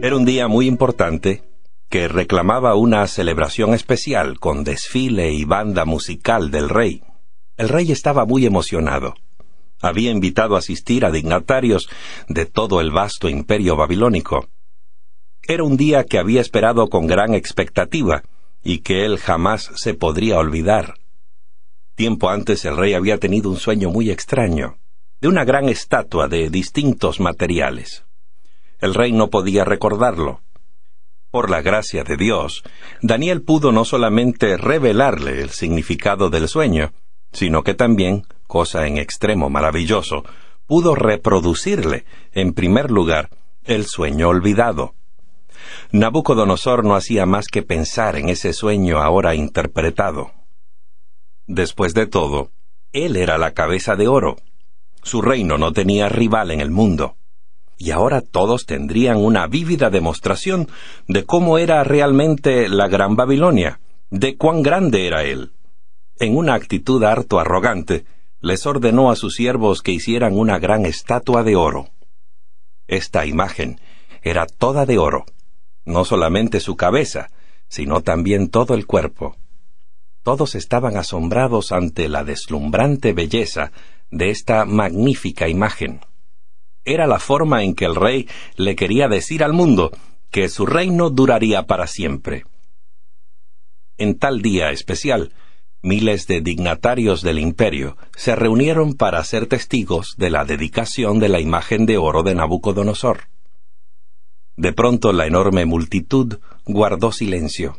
Era un día muy importante que reclamaba una celebración especial con desfile y banda musical del rey. El rey estaba muy emocionado. Había invitado a asistir a dignatarios de todo el vasto imperio babilónico. Era un día que había esperado con gran expectativa y que él jamás se podría olvidar. Tiempo antes el rey había tenido un sueño muy extraño, de una gran estatua de distintos materiales. El rey no podía recordarlo. Por la gracia de Dios, Daniel pudo no solamente revelarle el significado del sueño, sino que también, cosa en extremo maravilloso, pudo reproducirle, en primer lugar, el sueño olvidado. Nabucodonosor no hacía más que pensar en ese sueño ahora interpretado. Después de todo, él era la cabeza de oro. Su reino no tenía rival en el mundo. Y ahora todos tendrían una vívida demostración de cómo era realmente la Gran Babilonia, de cuán grande era él. En una actitud harto arrogante, les ordenó a sus siervos que hicieran una gran estatua de oro. Esta imagen era toda de oro, no solamente su cabeza, sino también todo el cuerpo. Todos estaban asombrados ante la deslumbrante belleza de esta magnífica imagen. Era la forma en que el rey le quería decir al mundo que su reino duraría para siempre. En tal día especial, miles de dignatarios del imperio se reunieron para ser testigos de la dedicación de la imagen de oro de Nabucodonosor. De pronto la enorme multitud guardó silencio.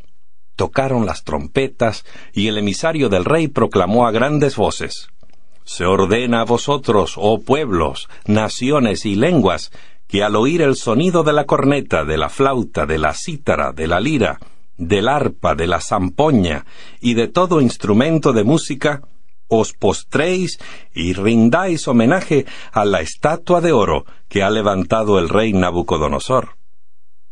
Tocaron las trompetas y el emisario del rey proclamó a grandes voces: «Se ordena a vosotros, oh pueblos, naciones y lenguas, que al oír el sonido de la corneta, de la flauta, de la cítara, de la lira, del arpa, de la zampoña y de todo instrumento de música, os postréis y rindáis homenaje a la estatua de oro que ha levantado el rey Nabucodonosor.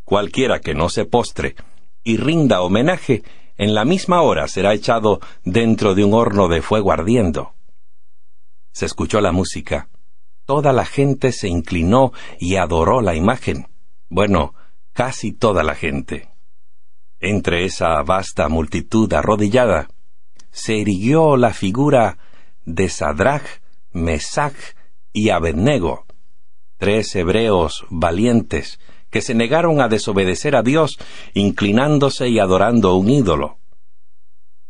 Cualquiera que no se postre y rinda homenaje, en la misma hora será echado dentro de un horno de fuego ardiendo». Se escuchó la música. Toda la gente se inclinó y adoró la imagen. Bueno, casi toda la gente. Entre esa vasta multitud arrodillada, se erigió la figura de Sadrach, Mesach y Abednego, 3 hebreos valientes que se negaron a desobedecer a Dios, inclinándose y adorando un ídolo.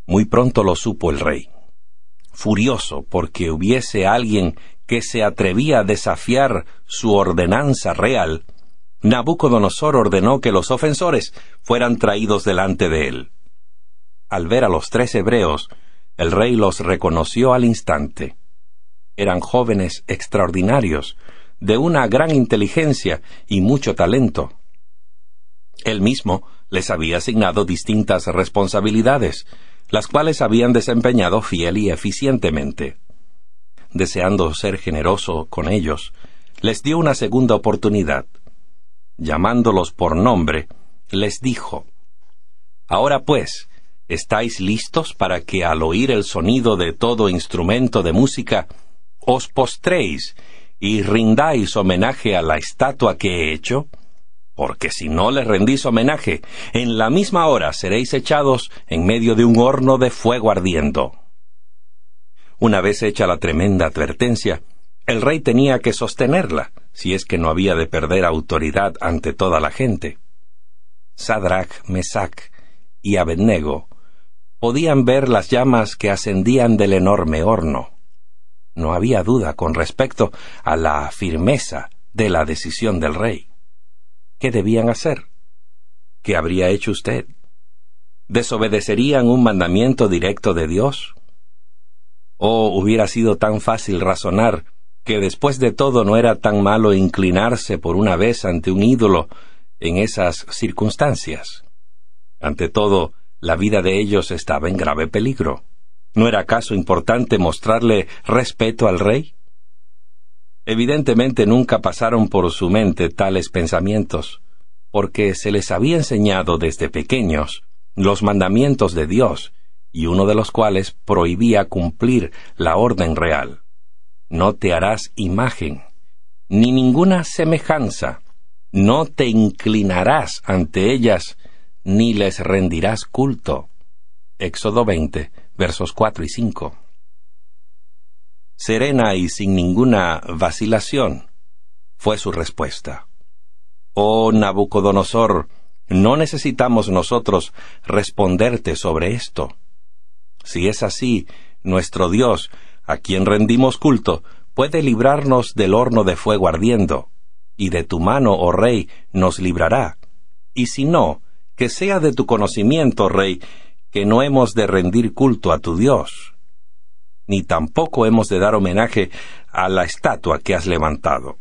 Muy pronto lo supo el rey. Furioso porque hubiese alguien que se atrevía a desafiar su ordenanza real, Nabucodonosor ordenó que los ofensores fueran traídos delante de él. Al ver a los 3 hebreos, el rey los reconoció al instante. Eran jóvenes extraordinarios, de una gran inteligencia y mucho talento. Él mismo les había asignado distintas responsabilidades, las cuales habían desempeñado fiel y eficientemente. Deseando ser generoso con ellos, les dio una segunda oportunidad. Llamándolos por nombre, les dijo: «Ahora pues, ¿estáis listos para que al oír el sonido de todo instrumento de música, os postréis y rindáis homenaje a la estatua que he hecho? Porque si no le rendís homenaje, en la misma hora seréis echados en medio de un horno de fuego ardiendo». Una vez hecha la tremenda advertencia, el rey tenía que sostenerla, si es que no había de perder autoridad ante toda la gente. Sadrach, Mesach y Abednego podían ver las llamas que ascendían del enorme horno. No había duda con respecto a la firmeza de la decisión del rey. ¿Qué debían hacer? ¿Qué habría hecho usted? ¿Desobedecerían un mandamiento directo de Dios? ¿O hubiera sido tan fácil razonar que después de todo no era tan malo inclinarse por una vez ante un ídolo en esas circunstancias? Ante todo, la vida de ellos estaba en grave peligro. ¿No era acaso importante mostrarle respeto al rey? Evidentemente nunca pasaron por su mente tales pensamientos, porque se les había enseñado desde pequeños los mandamientos de Dios, y uno de los cuales prohibía cumplir la orden real: «No te harás imagen, ni ninguna semejanza, No te inclinarás ante ellas, ni les rendirás culto. Éxodo 20, versos 4 y 5. Serena y sin ninguna vacilación fue su respuesta. Oh Nabucodonosor, no necesitamos nosotros responderte sobre esto. Si es así, nuestro Dios, a quien rendimos culto, puede librarnos del horno de fuego ardiendo, y de tu mano, oh Rey, nos librará. Y si no, que sea de tu conocimiento, Rey, que no hemos de rendir culto a tu Dios, ni tampoco hemos de dar homenaje a la estatua que has levantado.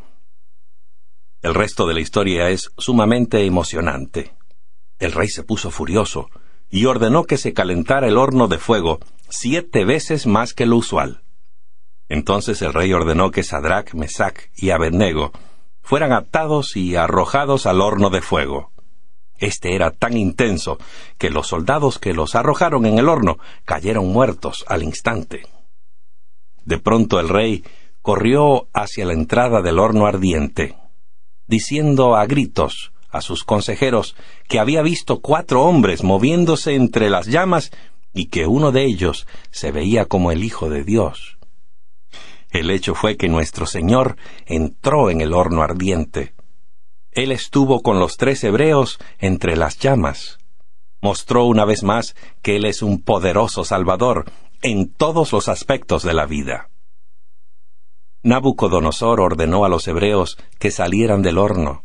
El resto de la historia es sumamente emocionante. El rey se puso furioso y ordenó que se calentara el horno de fuego 7 veces más que lo usual. Entonces el rey ordenó que Sadrach, Mesach y Abednego fueran atados y arrojados al horno de fuego. Este era tan intenso que los soldados que los arrojaron en el horno cayeron muertos al instante. De pronto el rey corrió hacia la entrada del horno ardiente, diciendo a gritos a sus consejeros que había visto 4 hombres moviéndose entre las llamas y que uno de ellos se veía como el Hijo de Dios. El hecho fue que nuestro Señor entró en el horno ardiente. Él estuvo con los 3 hebreos entre las llamas. Mostró una vez más que Él es un poderoso Salvador en todos los aspectos de la vida. Nabucodonosor ordenó a los hebreos que salieran del horno,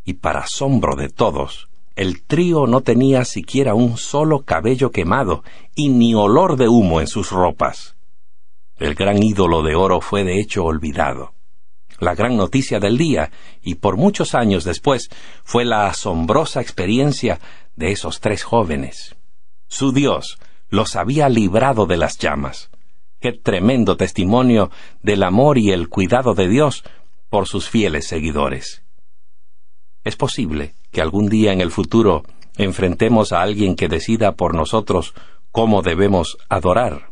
y para asombro de todos, el trío no tenía siquiera un solo cabello quemado y ni olor de humo en sus ropas. El gran ídolo de oro fue de hecho olvidado. La gran noticia del día, y por muchos años después, fue la asombrosa experiencia de esos 3 jóvenes. Su Dios los había librado de las llamas. ¡Qué tremendo testimonio del amor y el cuidado de Dios por sus fieles seguidores! Es posible que algún día en el futuro enfrentemos a alguien que decida por nosotros cómo debemos adorar.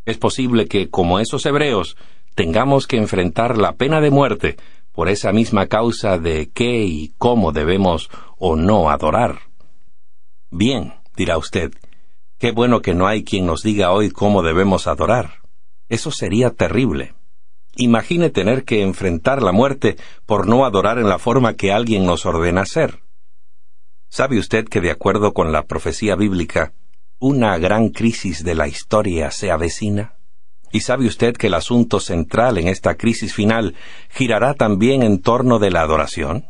Es posible que, como esos hebreos, tengamos que enfrentar la pena de muerte por esa misma causa de qué y cómo debemos o no adorar. Bien, dirá usted, qué bueno que no hay quien nos diga hoy cómo debemos adorar. Eso sería terrible. Imagine tener que enfrentar la muerte por no adorar en la forma que alguien nos ordena hacer. ¿Sabe usted que, de acuerdo con la profecía bíblica, una gran crisis de la historia se avecina? ¿Y sabe usted que el asunto central en esta crisis final girará también en torno de la adoración?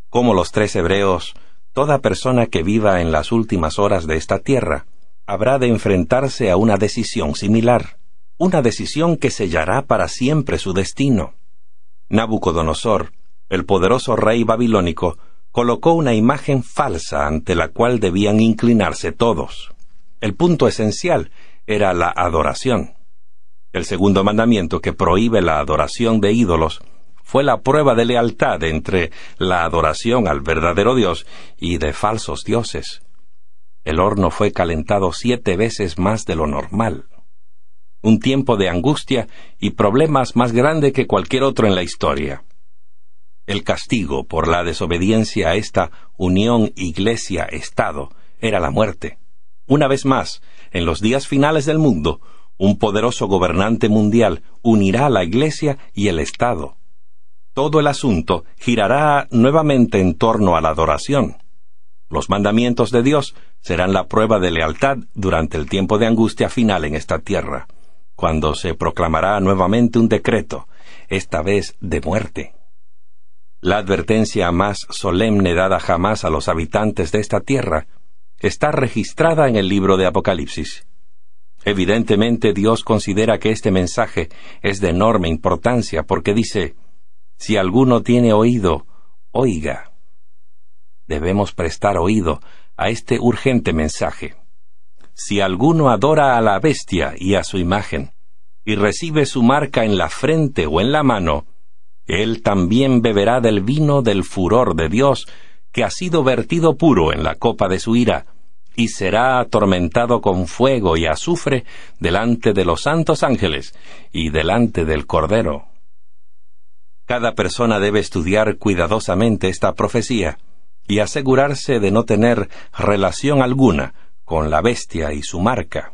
Como los 3 hebreos, toda persona que viva en las últimas horas de esta tierra habrá de enfrentarse a una decisión similar, una decisión que sellará para siempre su destino. Nabucodonosor, el poderoso rey babilónico, colocó una imagen falsa ante la cual debían inclinarse todos. El punto esencial era la adoración. El segundo mandamiento, que prohíbe la adoración de ídolos, fue la prueba de lealtad entre la adoración al verdadero Dios y de falsos dioses. El horno fue calentado 7 veces más de lo normal. Un tiempo de angustia y problemas más grande que cualquier otro en la historia. El castigo por la desobediencia a esta unión Iglesia-Estado era la muerte. Una vez más, en los días finales del mundo, un poderoso gobernante mundial unirá a la Iglesia y el Estado. Todo el asunto girará nuevamente en torno a la adoración. Los mandamientos de Dios serán la prueba de lealtad durante el tiempo de angustia final en esta tierra, cuando se proclamará nuevamente un decreto, esta vez de muerte. La advertencia más solemne dada jamás a los habitantes de esta tierra está registrada en el libro de Apocalipsis. Evidentemente Dios considera que este mensaje es de enorme importancia porque dice: si alguno tiene oído, oiga. Debemos prestar oído a este urgente mensaje. Si alguno adora a la bestia y a su imagen, y recibe su marca en la frente o en la mano, él también beberá del vino del furor de Dios, que ha sido vertido puro en la copa de su ira, y será atormentado con fuego y azufre delante de los santos ángeles y delante del Cordero. Cada persona debe estudiar cuidadosamente esta profecía y asegurarse de no tener relación alguna con la bestia y su marca.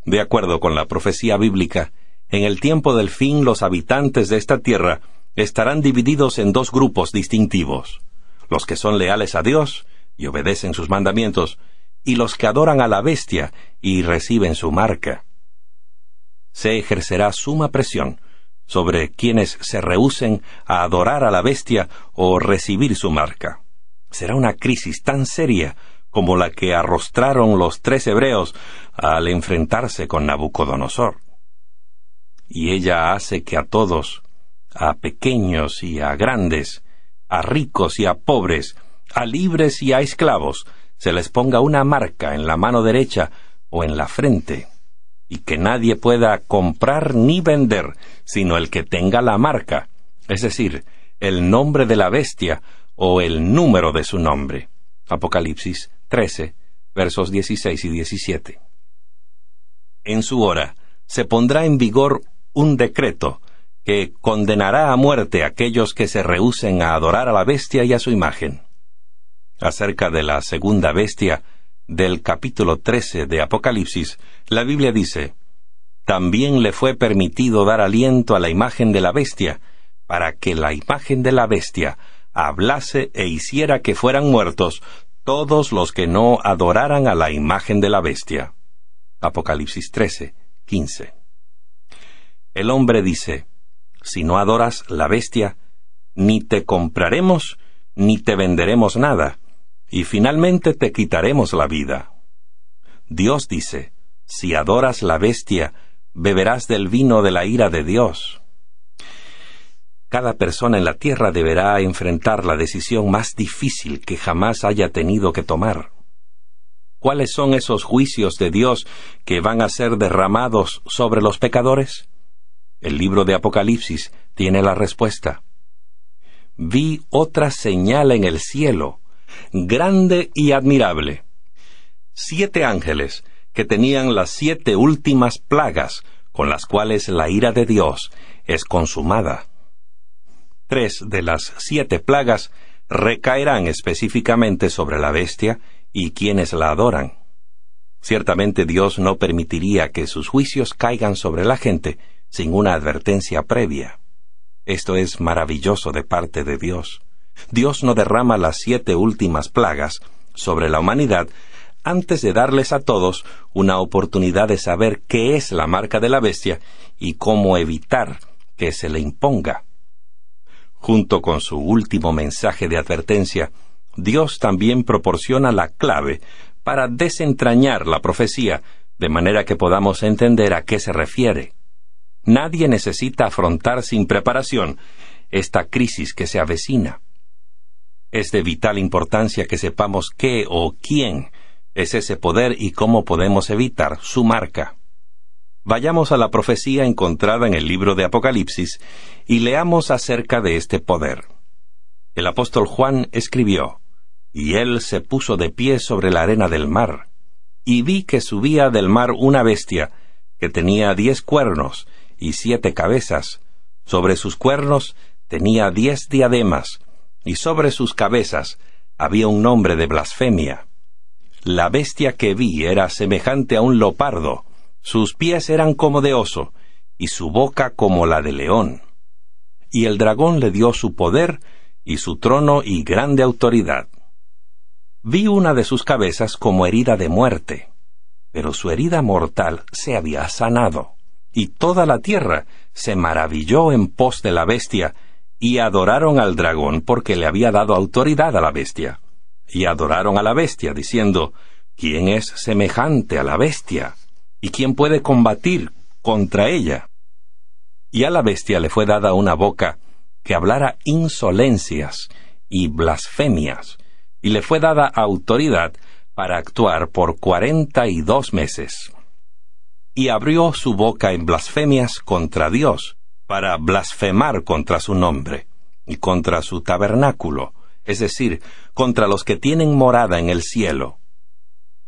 De acuerdo con la profecía bíblica, en el tiempo del fin los habitantes de esta tierra estarán divididos en dos grupos distintivos: los que son leales a Dios y obedecen sus mandamientos, y los que adoran a la bestia y reciben su marca. Se ejercerá suma presión sobre quienes se rehúsen a adorar a la bestia o recibir su marca. Será una crisis tan seria como la que arrostraron los 3 hebreos al enfrentarse con Nabucodonosor. Y ella hace que a todos, a pequeños y a grandes, a ricos y a pobres, a libres y a esclavos, se les ponga una marca en la mano derecha o en la frente, y que nadie pueda comprar ni vender sino el que tenga la marca, es decir, el nombre de la bestia o el número de su nombre. Apocalipsis 13, versos 16 y 17. En su hora se pondrá en vigor un decreto que condenará a muerte a aquellos que se rehúsen a adorar a la bestia y a su imagen. Acerca de la segunda bestia, del capítulo 13 de Apocalipsis, la Biblia dice: «También le fue permitido dar aliento a la imagen de la bestia, para que la imagen de la bestia hablase e hiciera que fueran muertos todos los que no adoraran a la imagen de la bestia». Apocalipsis 13, 15. El hombre dice: «Si no adoras la bestia, ni te compraremos, ni te venderemos nada, y finalmente te quitaremos la vida». Dios dice: «Si adoras la bestia, beberás del vino de la ira de Dios». Cada persona en la tierra deberá enfrentar la decisión más difícil que jamás haya tenido que tomar. ¿Cuáles son esos juicios de Dios que van a ser derramados sobre los pecadores? El libro de Apocalipsis tiene la respuesta. «Vi otra señal en el cielo, grande y admirable. 7 ángeles que tenían las 7 últimas plagas, con las cuales la ira de Dios es consumada. 3 de las 7 plagas recaerán específicamente sobre la bestia y quienes la adoran. Ciertamente Dios no permitiría que sus juicios caigan sobre la gente sin una advertencia previa. Esto es maravilloso de parte de Dios. Dios no derrama las 7 últimas plagas sobre la humanidad antes de darles a todos una oportunidad de saber qué es la marca de la bestia y cómo evitar que se le imponga. Junto con su último mensaje de advertencia, Dios también proporciona la clave para desentrañar la profecía, de manera que podamos entender a qué se refiere. Nadie necesita afrontar sin preparación esta crisis que se avecina. Es de vital importancia que sepamos qué o quién es ese poder y cómo podemos evitar su marca. Vayamos a la profecía encontrada en el libro de Apocalipsis y leamos acerca de este poder. El apóstol Juan escribió: «Y él se puso de pie sobre la arena del mar, y vi que subía del mar una bestia, que tenía 10 cuernos y 7 cabezas. Sobre sus cuernos tenía 10 diademas, y sobre sus cabezas había un nombre de blasfemia. La bestia que vi era semejante a un leopardo, sus pies eran como de oso, y su boca como la de león. Y el dragón le dio su poder, y su trono y grande autoridad. Vi una de sus cabezas como herida de muerte, pero su herida mortal se había sanado, y toda la tierra se maravilló en pos de la bestia, y adoraron al dragón porque le había dado autoridad a la bestia. Y adoraron a la bestia, diciendo: ¿Quién es semejante a la bestia? ¿Y quién puede combatir contra ella? Y a la bestia le fue dada una boca que hablara insolencias y blasfemias, y le fue dada autoridad para actuar por 42 meses. Y abrió su boca en blasfemias contra Dios, para blasfemar contra su nombre, y contra su tabernáculo, es decir, contra los que tienen morada en el cielo.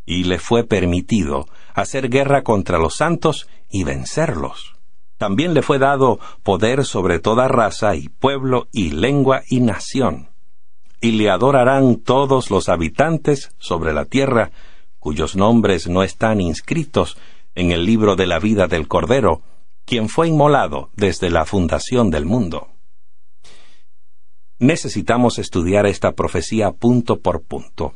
Y le fue permitido hacer guerra contra los santos y vencerlos. También le fue dado poder sobre toda raza y pueblo y lengua y nación. Y le adorarán todos los habitantes sobre la tierra, cuyos nombres no están inscritos en el libro de la vida del Cordero, quien fue inmolado desde la fundación del mundo. Necesitamos estudiar esta profecía punto por punto.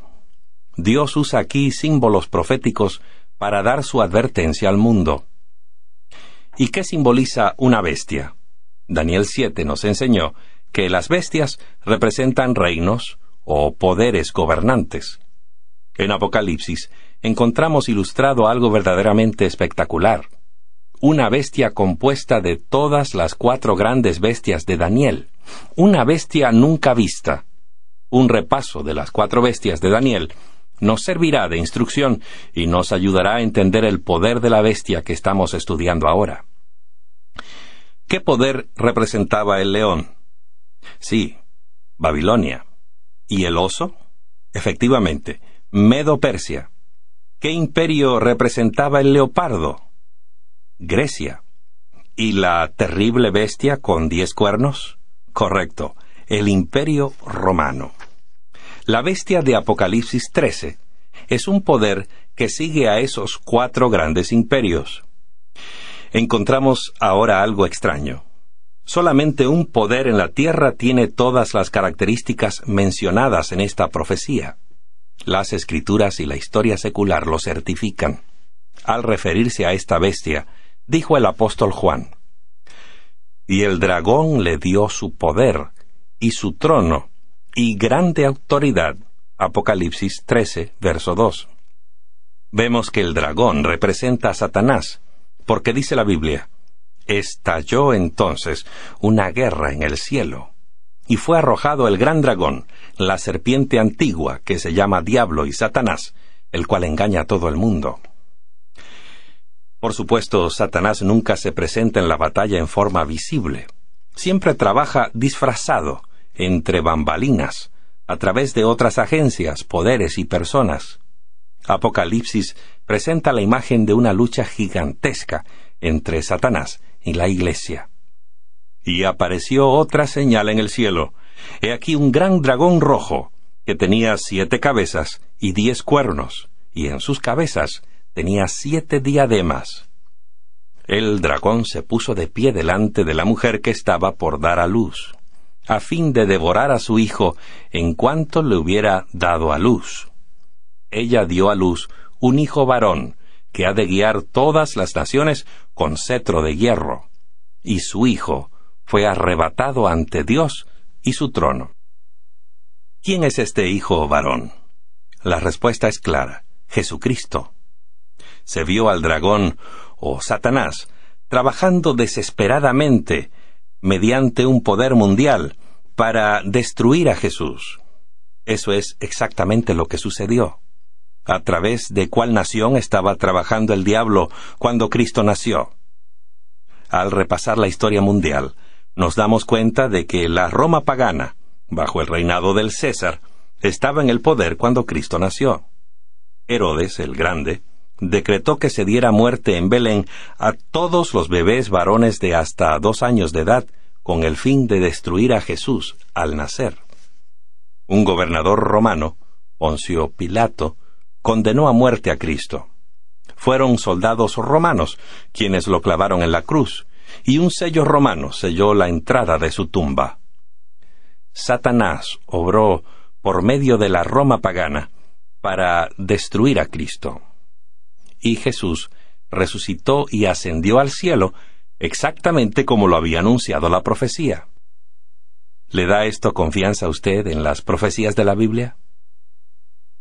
Dios usa aquí símbolos proféticos para dar su advertencia al mundo. ¿Y qué simboliza una bestia? Daniel 7 nos enseñó que las bestias representan reinos o poderes gobernantes. En Apocalipsis encontramos ilustrado algo verdaderamente espectacular. Una bestia compuesta de todas las 4 grandes bestias de Daniel. Una bestia nunca vista. Un repaso de las 4 bestias de Daniel nos servirá de instrucción y nos ayudará a entender el poder de la bestia que estamos estudiando ahora. ¿Qué poder representaba el león? Sí, Babilonia. ¿Y el oso? Efectivamente, Medo-Persia. ¿Qué imperio representaba el leopardo? Grecia. ¿Y la terrible bestia con 10 cuernos? Correcto, el Imperio Romano. La bestia de Apocalipsis 13 es un poder que sigue a esos 4 grandes imperios. Encontramos ahora algo extraño. Solamente un poder en la tierra tiene todas las características mencionadas en esta profecía. Las Escrituras y la historia secular lo certifican. Al referirse a esta bestia, dijo el apóstol Juan: «Y el dragón le dio su poder, y su trono, y grande autoridad». Apocalipsis 13, verso 2. Vemos que el dragón representa a Satanás, porque dice la Biblia: «Estalló entonces una guerra en el cielo, y fue arrojado el gran dragón, la serpiente antigua, que se llama Diablo y Satanás, el cual engaña a todo el mundo». Por supuesto, Satanás nunca se presenta en la batalla en forma visible. Siempre trabaja disfrazado, entre bambalinas, a través de otras agencias, poderes y personas. Apocalipsis presenta la imagen de una lucha gigantesca entre Satanás y la Iglesia. «Y apareció otra señal en el cielo. He aquí un gran dragón rojo, que tenía 7 cabezas y 10 cuernos, y en sus cabezas tenía 7 diademas. El dragón se puso de pie delante de la mujer que estaba por dar a luz, a fin de devorar a su hijo en cuanto le hubiera dado a luz. Ella dio a luz un hijo varón, que ha de guiar todas las naciones con cetro de hierro, y su hijo fue arrebatado ante Dios y su trono». ¿Quién es este hijo varón? La respuesta es clara: Jesucristo. Se vio al dragón, o Satanás, trabajando desesperadamente, mediante un poder mundial, para destruir a Jesús. Eso es exactamente lo que sucedió. ¿A través de cuál nación estaba trabajando el diablo cuando Cristo nació? Al repasar la historia mundial, nos damos cuenta de que la Roma pagana, bajo el reinado del César, estaba en el poder cuando Cristo nació. Herodes, el Grande, decretó que se diera muerte en Belén a todos los bebés varones de hasta 2 años de edad, con el fin de destruir a Jesús al nacer. Un gobernador romano, Poncio Pilato, condenó a muerte a Cristo. Fueron soldados romanos quienes lo clavaron en la cruz, y un sello romano selló la entrada de su tumba. Satanás obró por medio de la Roma pagana para destruir a Cristo. Y Jesús resucitó y ascendió al cielo exactamente como lo había anunciado la profecía. ¿Le da esto confianza a usted en las profecías de la Biblia?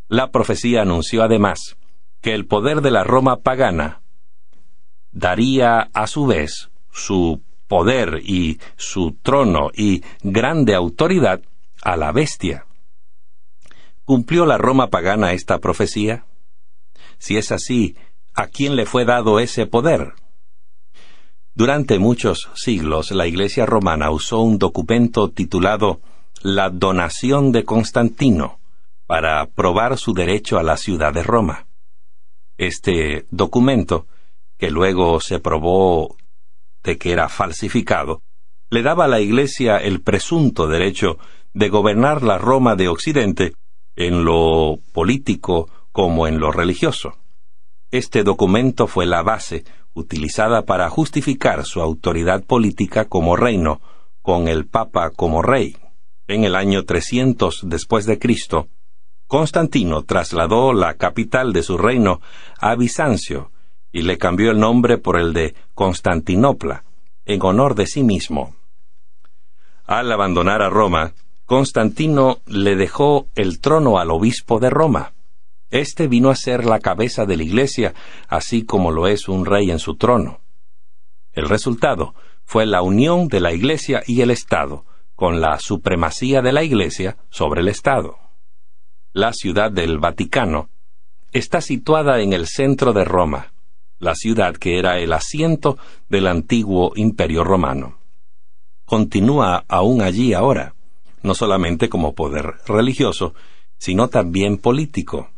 La profecía anunció además que el poder de la Roma pagana daría a su vez su poder y su trono y grande autoridad a la bestia. ¿Cumplió la Roma pagana esta profecía? Si es así, ¿a quién le fue dado ese poder? Durante muchos siglos, la Iglesia romana usó un documento titulado La Donación de Constantino para probar su derecho a la ciudad de Roma. Este documento, que luego se probó de que era falsificado, le daba a la Iglesia el presunto derecho de gobernar la Roma de Occidente en lo político como en lo religioso. Este documento fue la base utilizada para justificar su autoridad política como reino, con el Papa como rey. En el año 300 después de Cristo, Constantino trasladó la capital de su reino a Bizancio y le cambió el nombre por el de Constantinopla, en honor de sí mismo. Al abandonar a Roma, Constantino le dejó el trono al obispo de Roma. Este vino a ser la cabeza de la Iglesia, así como lo es un rey en su trono. El resultado fue la unión de la Iglesia y el Estado, con la supremacía de la Iglesia sobre el Estado. La ciudad del Vaticano está situada en el centro de Roma, la ciudad que era el asiento del antiguo Imperio Romano. Continúa aún allí ahora, no solamente como poder religioso, sino también político.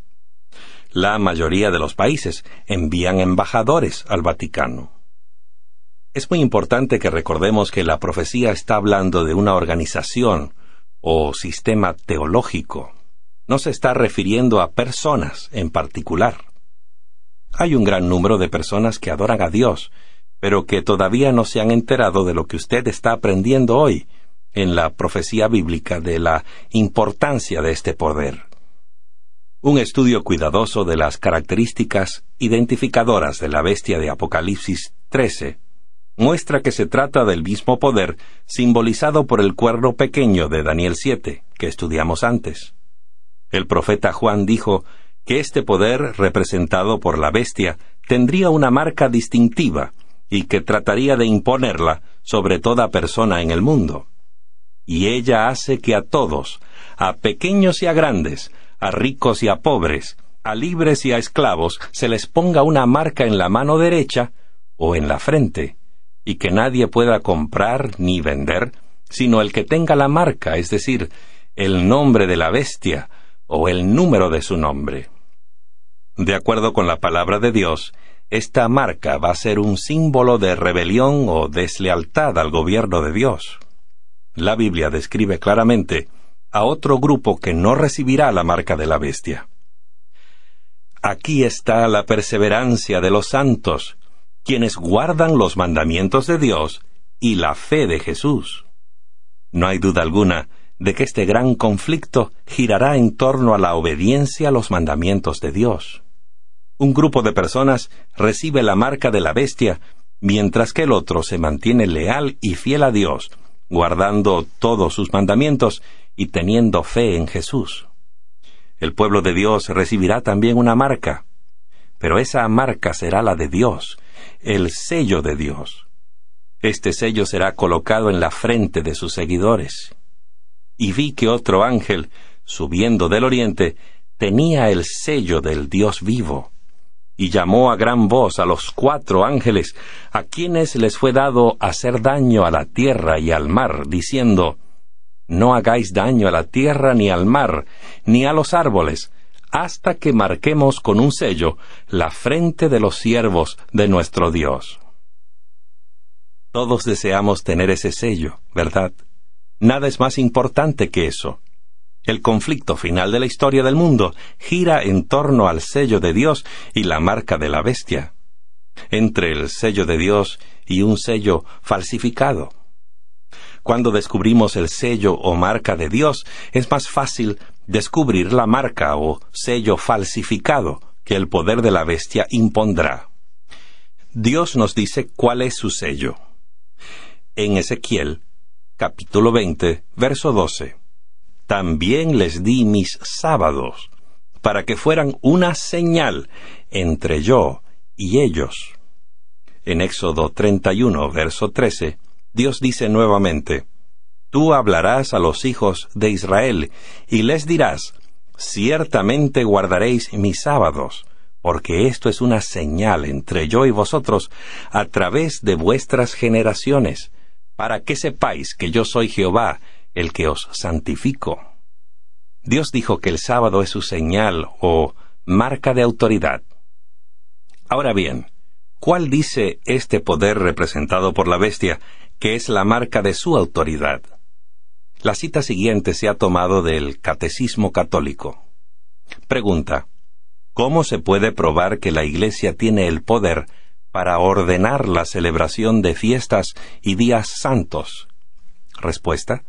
La mayoría de los países envían embajadores al Vaticano. Es muy importante que recordemos que la profecía está hablando de una organización o sistema teológico. No se está refiriendo a personas en particular. Hay un gran número de personas que adoran a Dios, pero que todavía no se han enterado de lo que usted está aprendiendo hoy en la profecía bíblica de la importancia de este poder. Un estudio cuidadoso de las características identificadoras de la bestia de Apocalipsis 13 muestra que se trata del mismo poder simbolizado por el cuerno pequeño de Daniel 7, que estudiamos antes. El profeta Juan dijo que este poder, representado por la bestia, tendría una marca distintiva y que trataría de imponerla sobre toda persona en el mundo. Y ella hace que a todos, a pequeños y a grandes, a ricos y a pobres, a libres y a esclavos, se les ponga una marca en la mano derecha o en la frente, y que nadie pueda comprar ni vender, sino el que tenga la marca, es decir, el nombre de la bestia o el número de su nombre. De acuerdo con la palabra de Dios, esta marca va a ser un símbolo de rebelión o deslealtad al gobierno de Dios. La Biblia describe claramente a otro grupo que no recibirá la marca de la bestia. Aquí está la perseverancia de los santos, quienes guardan los mandamientos de Dios y la fe de Jesús. No hay duda alguna de que este gran conflicto girará en torno a la obediencia a los mandamientos de Dios. Un grupo de personas recibe la marca de la bestia, mientras que el otro se mantiene leal y fiel a Dios, guardando todos sus mandamientos y teniendo fe en Jesús. El pueblo de Dios recibirá también una marca, pero esa marca será la de Dios, el sello de Dios. Este sello será colocado en la frente de sus seguidores. Y vi que otro ángel, subiendo del oriente, tenía el sello del Dios vivo, y llamó a gran voz a los 4 ángeles, a quienes les fue dado hacer daño a la tierra y al mar, diciendo: No hagáis daño a la tierra ni al mar, ni a los árboles, hasta que marquemos con un sello la frente de los siervos de nuestro Dios. Todos deseamos tener ese sello, ¿verdad? Nada es más importante que eso. El conflicto final de la historia del mundo gira en torno al sello de Dios y la marca de la bestia, entre el sello de Dios y un sello falsificado. Cuando descubrimos el sello o marca de Dios, es más fácil descubrir la marca o sello falsificado que el poder de la bestia impondrá. Dios nos dice cuál es su sello. En Ezequiel, capítulo 20, verso 12. También les di mis sábados, para que fueran una señal entre yo y ellos. En Éxodo 31, verso 13, Dios dice nuevamente: Tú hablarás a los hijos de Israel, y les dirás: Ciertamente guardaréis mis sábados, porque esto es una señal entre yo y vosotros a través de vuestras generaciones, para que sepáis que yo soy Jehová, el que os santifico. Dios dijo que el sábado es su señal o marca de autoridad. Ahora bien, ¿Cuál dice este poder representado por la bestia que es la marca de su autoridad? La cita siguiente se ha tomado del Catecismo Católico. Pregunta: ¿cómo se puede probar que la Iglesia tiene el poder para ordenar la celebración de fiestas y días santos? Respuesta: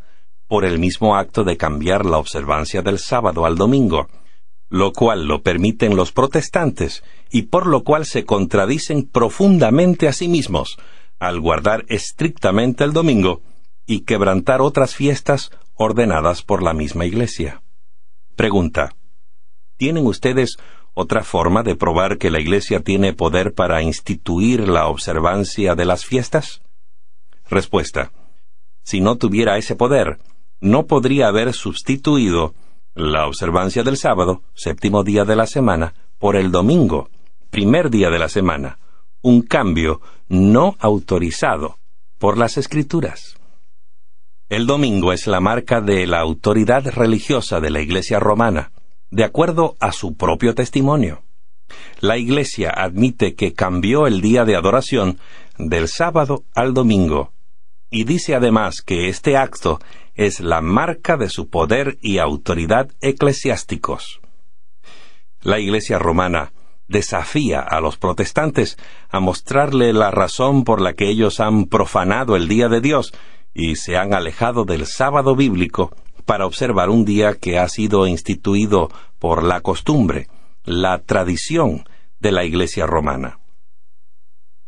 por el mismo acto de cambiar la observancia del sábado al domingo, lo cual lo permiten los protestantes y por lo cual se contradicen profundamente a sí mismos al guardar estrictamente el domingo y quebrantar otras fiestas ordenadas por la misma Iglesia. Pregunta: ¿tienen ustedes otra forma de probar que la Iglesia tiene poder para instituir la observancia de las fiestas? Respuesta: si no tuviera ese poder, no podría haber sustituido la observancia del sábado, séptimo día de la semana, por el domingo, primer día de la semana, un cambio no autorizado por las Escrituras. El domingo es la marca de la autoridad religiosa de la Iglesia romana, de acuerdo a su propio testimonio. La Iglesia admite que cambió el día de adoración del sábado al domingo, y dice además que este acto es la marca de su poder y autoridad eclesiásticos. La Iglesia romana desafía a los protestantes a mostrarle la razón por la que ellos han profanado el día de Dios y se han alejado del sábado bíblico para observar un día que ha sido instituido por la costumbre, la tradición de la Iglesia romana.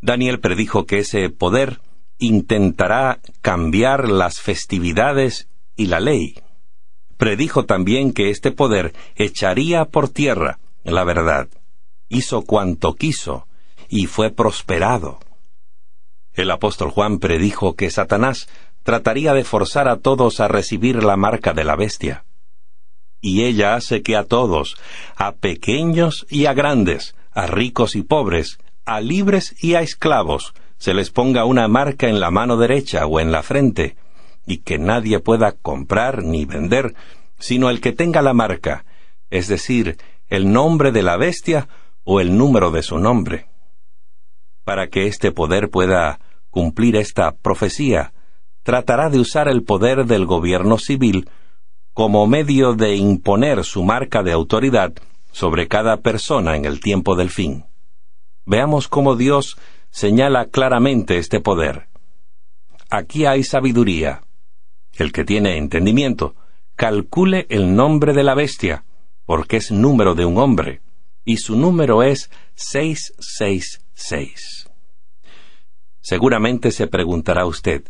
Daniel predijo que ese poder intentará cambiar las festividades y la ley. Predijo también que este poder echaría por tierra la verdad. Hizo cuanto quiso y fue prosperado. El apóstol Juan predijo que Satanás trataría de forzar a todos a recibir la marca de la bestia. Y ella hace que a todos, a pequeños y a grandes, a ricos y pobres, a libres y a esclavos, se les ponga una marca en la mano derecha o en la frente, y que nadie pueda comprar ni vender, sino el que tenga la marca, es decir, el nombre de la bestia o el número de su nombre. Para que este poder pueda cumplir esta profecía, tratará de usar el poder del gobierno civil como medio de imponer su marca de autoridad sobre cada persona en el tiempo del fin. Veamos cómo Dios señala claramente este poder. Aquí hay sabiduría. El que tiene entendimiento, calcule el nombre de la bestia, porque es número de un hombre, y su número es 666. Seguramente se preguntará usted,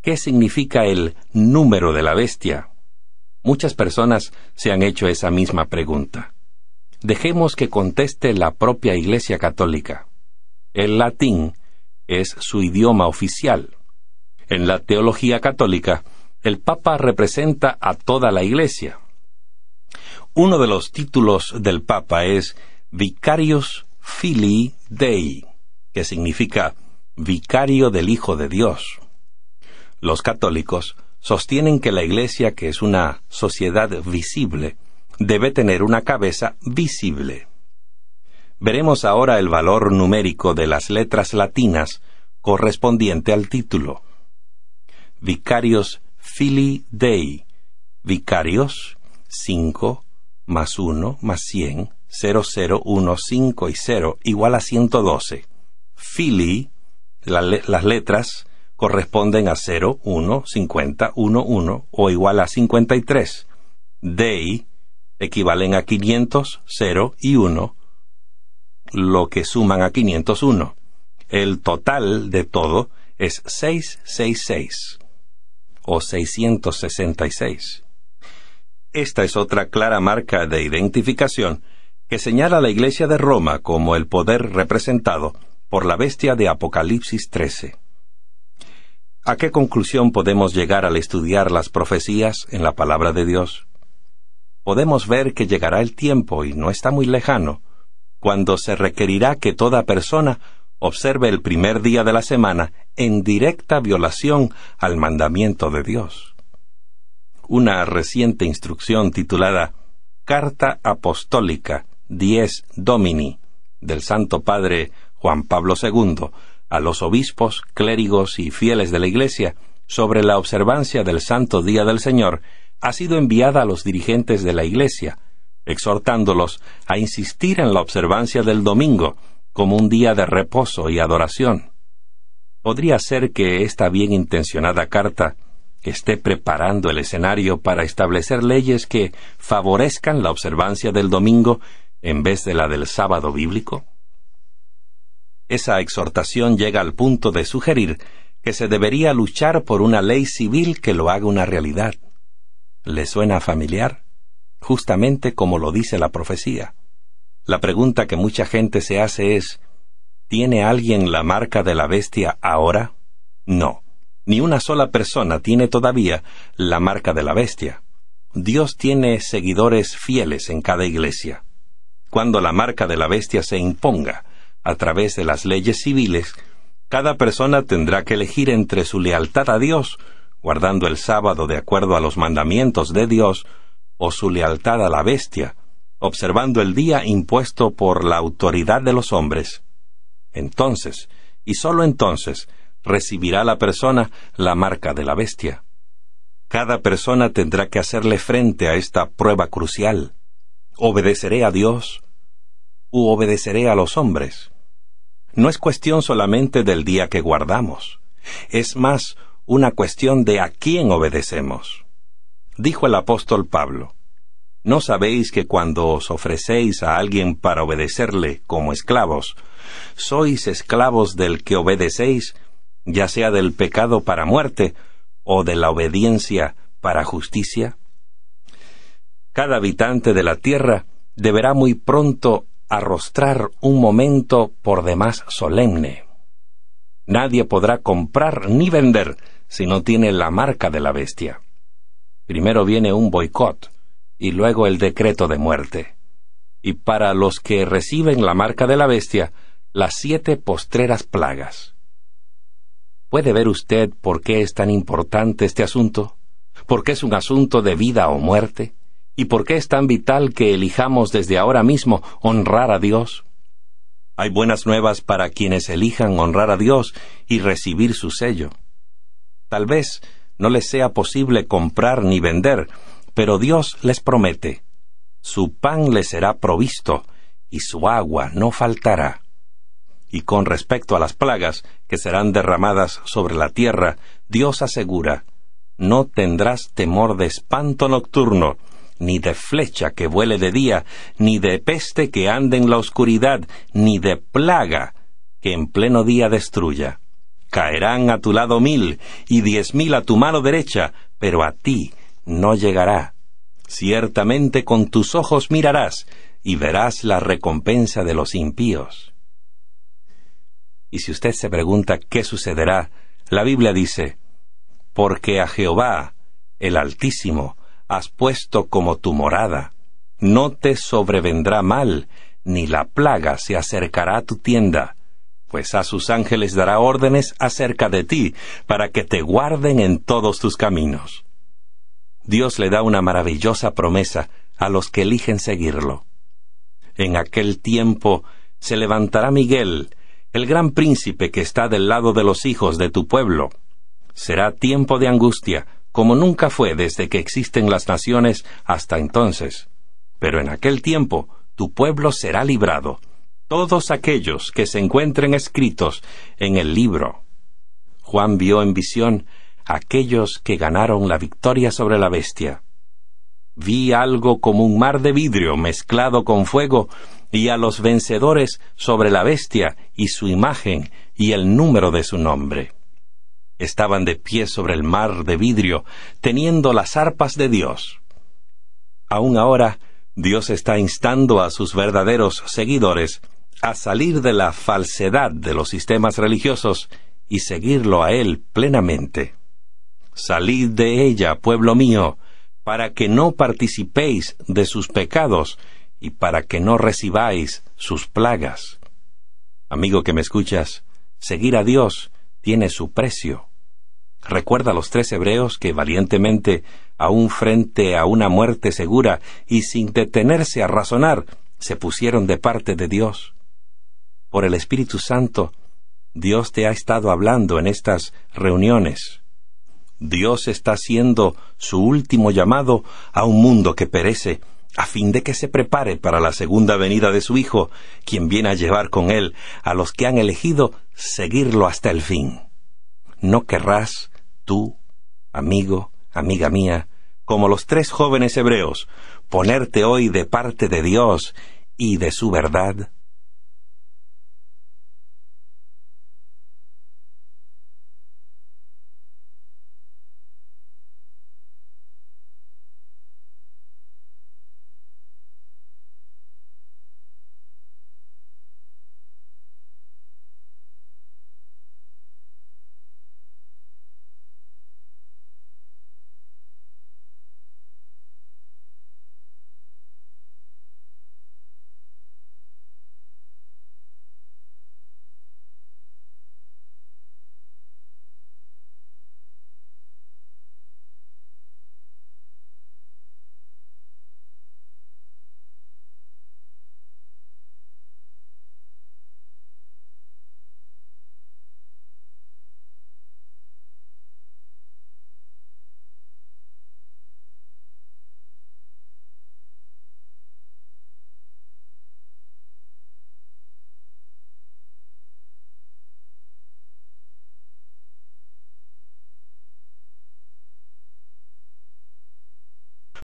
¿qué significa el número de la bestia? Muchas personas se han hecho esa misma pregunta. Dejemos que conteste la propia Iglesia Católica. El latín es su idioma oficial. En la teología católica, el Papa representa a toda la Iglesia. Uno de los títulos del Papa es Vicarius Filii Dei, que significa vicario del Hijo de Dios. Los católicos sostienen que la Iglesia, que es una sociedad visible, debe tener una cabeza visible. Veremos ahora el valor numérico de las letras latinas correspondiente al título. Vicarius Filii Dei. Vicarios, 5, más 1, más 100, 0, 0, 1, 5 y 0, igual a 112. Filii, las letras corresponden a 0, 1, 50, 1, 1 o igual a 53. Dei equivalen a 500, 0 y 1, lo que suman a 501. El total de todo es 666 o 666. Esta es otra clara marca de identificación que señala a la Iglesia de Roma como el poder representado por la bestia de Apocalipsis 13. ¿A qué conclusión podemos llegar al estudiar las profecías en la palabra de Dios? Podemos ver que llegará el tiempo, y no está muy lejano, cuando se requerirá que toda persona observe el primer día de la semana en directa violación al mandamiento de Dios. Una reciente instrucción titulada Carta Apostólica Dies Domini del Santo Padre Juan Pablo II, a los obispos, clérigos y fieles de la Iglesia sobre la observancia del Santo Día del Señor ha sido enviada a los dirigentes de la Iglesia, exhortándolos a insistir en la observancia del domingo como un día de reposo y adoración. Podría ser que esta bien intencionada carta esté preparando el escenario para establecer leyes que favorezcan la observancia del domingo en vez de la del sábado bíblico. Esa exhortación llega al punto de sugerir que se debería luchar por una ley civil que lo haga una realidad. ¿Le suena familiar? Justamente como lo dice la profecía. La pregunta que mucha gente se hace es, ¿tiene alguien la marca de la bestia ahora? No, ni una sola persona tiene todavía la marca de la bestia. Dios tiene seguidores fieles en cada iglesia. Cuando la marca de la bestia se imponga a través de las leyes civiles, cada persona tendrá que elegir entre su lealtad a Dios, guardando el sábado de acuerdo a los mandamientos de Dios, o su lealtad a la bestia, observando el día impuesto por la autoridad de los hombres. Entonces, y sólo entonces, recibirá la persona la marca de la bestia. Cada persona tendrá que hacerle frente a esta prueba crucial. ¿Obedeceré a Dios u obedeceré a los hombres? No es cuestión solamente del día que guardamos, es más una cuestión de a quién obedecemos. Dijo el apóstol Pablo, ¿no sabéis que cuando os ofrecéis a alguien para obedecerle como esclavos, sois esclavos del que obedecéis, ya sea del pecado para muerte o de la obediencia para justicia? Cada habitante de la tierra deberá muy pronto arrostrar un momento por demás solemne. Nadie podrá comprar ni vender si no tiene la marca de la bestia. Primero viene un boicot y luego el decreto de muerte. Y para los que reciben la marca de la bestia, las 7 postreras plagas. ¿Puede ver usted por qué es tan importante este asunto? ¿Por qué es un asunto de vida o muerte? ¿Y por qué es tan vital que elijamos desde ahora mismo honrar a Dios? Hay buenas nuevas para quienes elijan honrar a Dios y recibir su sello. Tal vez no les sea posible comprar ni vender, pero Dios les promete, su pan les será provisto y su agua no faltará. Y con respecto a las plagas que serán derramadas sobre la tierra, Dios asegura, no tendrás temor de espanto nocturno, ni de flecha que vuele de día, ni de peste que ande en la oscuridad, ni de plaga que en pleno día destruya. Caerán a tu lado 1000 y 10,000 a tu mano derecha, pero a ti no llegará. Ciertamente con tus ojos mirarás y verás la recompensa de los impíos. Y si usted se pregunta qué sucederá, la Biblia dice, porque a Jehová, el Altísimo, has puesto como tu morada, no te sobrevendrá mal, ni la plaga se acercará a tu tienda, pues a sus ángeles dará órdenes acerca de ti, para que te guarden en todos tus caminos. Dios le da una maravillosa promesa a los que eligen seguirlo. En aquel tiempo se levantará Miguel, el gran príncipe que está del lado de los hijos de tu pueblo. Será tiempo de angustia, como nunca fue desde que existen las naciones hasta entonces. Pero en aquel tiempo tu pueblo será librado, todos aquellos que se encuentren escritos en el libro. Juan vio en visión a aquellos que ganaron la victoria sobre la bestia. Vi algo como un mar de vidrio mezclado con fuego, y a los vencedores sobre la bestia y su imagen y el número de su nombre. Estaban de pie sobre el mar de vidrio, teniendo las arpas de Dios. Aún ahora, Dios está instando a sus verdaderos seguidores a salir de la falsedad de los sistemas religiosos y seguirlo a Él plenamente. Salid de ella, pueblo mío, para que no participéis de sus pecados y para que no recibáis sus plagas. Amigo que me escuchas, seguir a Dios tiene su precio. Recuerda a los 3 hebreos que valientemente, aún frente a una muerte segura y sin detenerse a razonar, se pusieron de parte de Dios. por el Espíritu Santo, Dios te ha estado hablando en estas reuniones. Dios está haciendo su último llamado a un mundo que perece, a fin de que se prepare para la segunda venida de su Hijo, quien viene a llevar con él a los que han elegido seguirlo hasta el fin. ¿No querrás tú, amigo, amiga mía, como los 3 jóvenes hebreos, ponerte hoy de parte de Dios y de su verdad?